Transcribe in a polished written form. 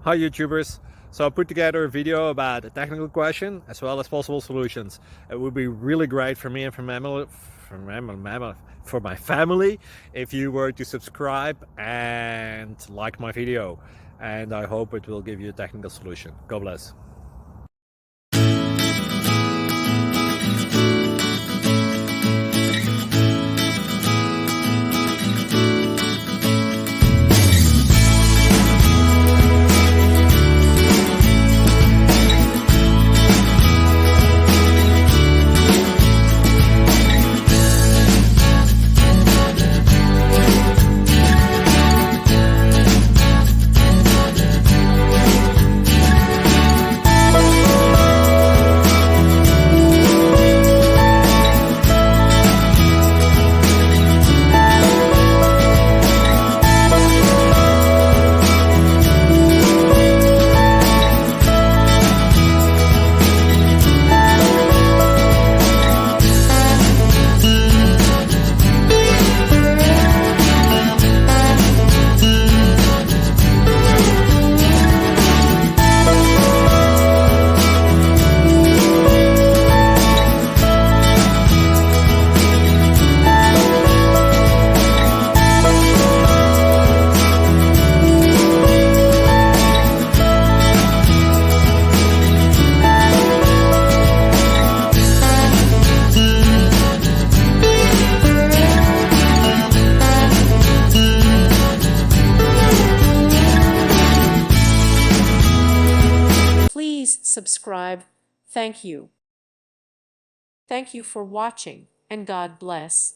Hi YouTubers! So I put together a video about a technical question as well as possible solutions. It would be really great for me and for my family if you were to subscribe and like my video, and I hope it will give you a technical solution. God bless. Please subscribe. Thank you. Thank you for watching, and God bless.